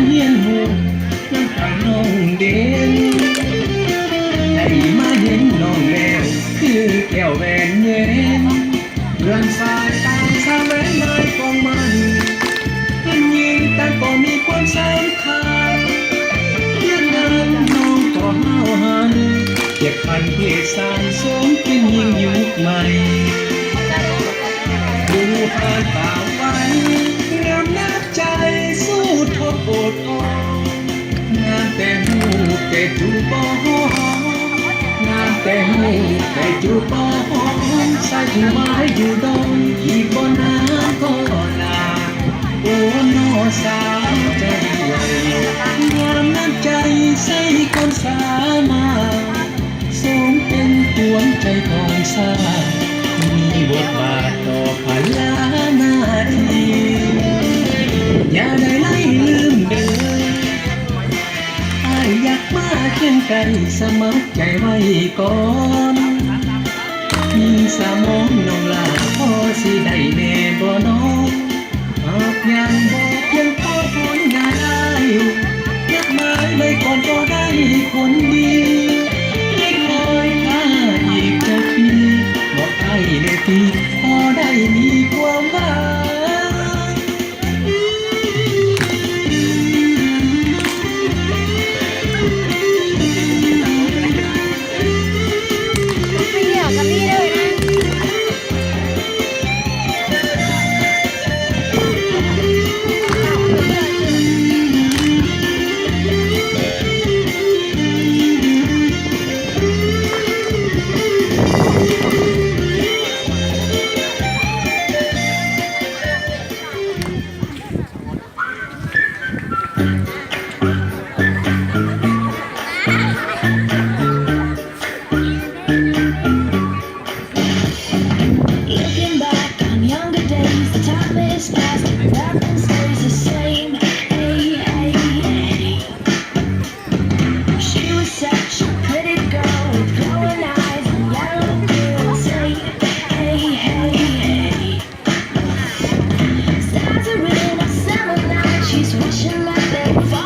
เฮียนหูน้ำตาน้องเด่นให้มาเห็นน้องแล้วคือแก้วแหวนเย็นเรือนสายตาสาวแหวนลายฟองมันเงินยิงแต่ก็มีความสำคัญเพียงนั้นน้องก็ห้าวหันเก็บพันเพศสารสมเป็นยิ่งยุคใหม่ดูผ่านเปล่าไปเริ่มนับใจสู้ทดอดทนงานแต่หูแต่จูบบ่หอมงานแต่หูแต่จูบบ่หอมใส่ถุงไม้อยู่ดงอีกบ่นานก็ลาโอ้นอสาวใจใหญ่งามน้ำใจใส่คนสามาสมเป็นดวงใจของสาวมีบทบาทต่อพลานาทีอย่าได้ไล่ลืมเดินอ้ายอยากมาเคียงไกลสมัครใจไว้ก่อนมีสมองน้องลาพอสิได้แน่บ่น้องหากยังบอกยังพอผลงานได้ยักมาไว้ก่อนก็ได้คนดีไม่คอยท่าอีกจะทีบอกไอ้เด็กที่พอได้มีความหมาย ไม่เกี่ยวกับพี่เลยนะ Looking back on younger days, the time is past, nothing stays the same. Hey, hey, hey. She was such a pretty girl with glowing eyes and yellow curls. Hey, hey, hey, hey. Stars are in a summer night, she's wishing that they would fall.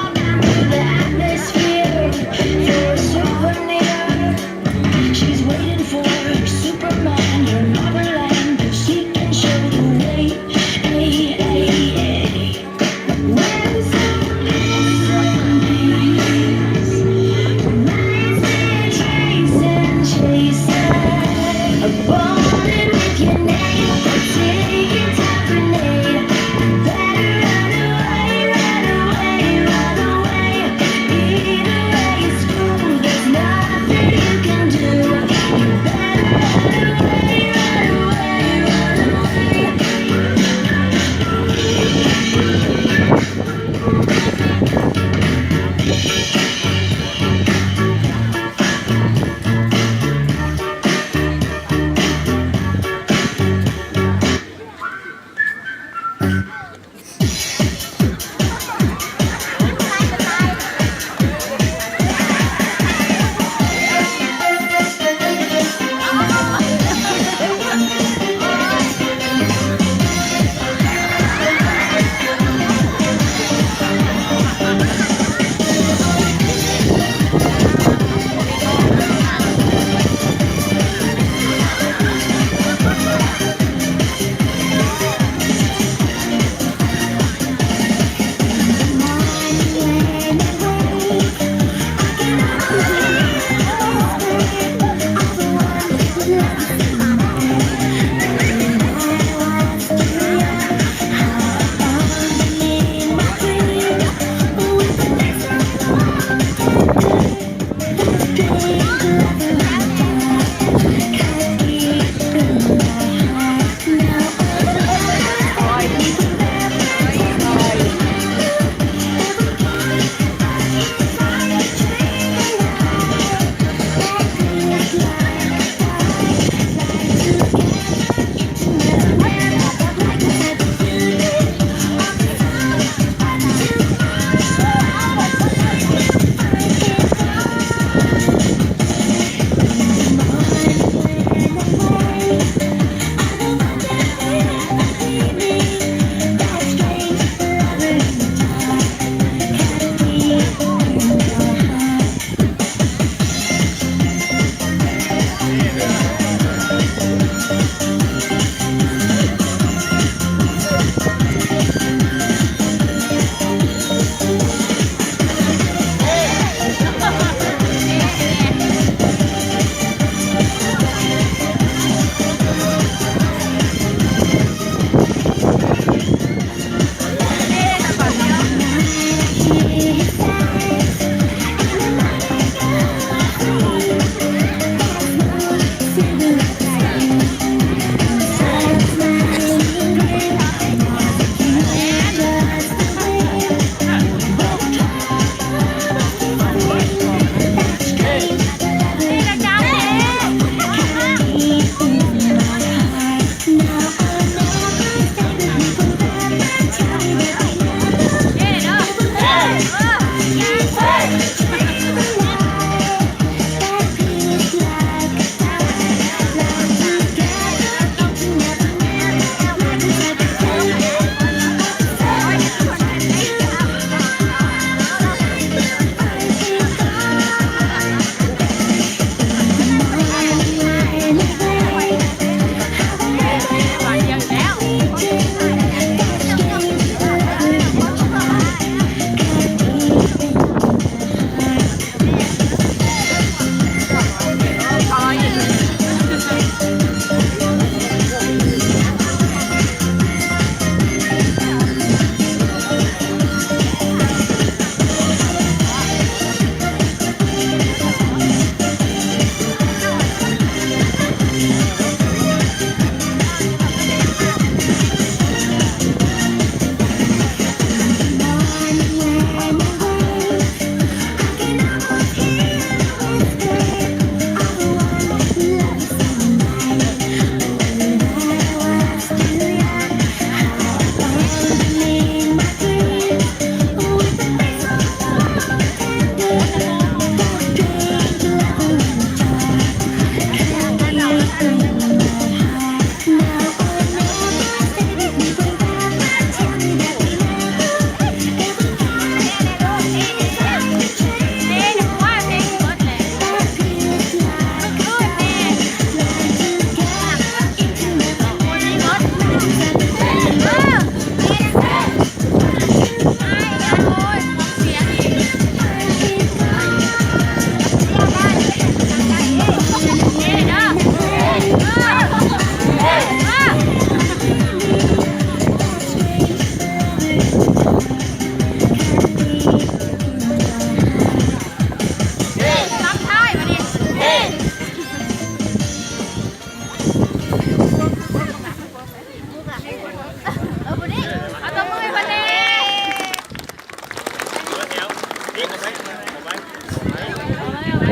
นี่เอาไว้เอาไว้ เอาไว้เอาไว้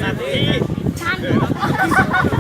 สันที่ ชัน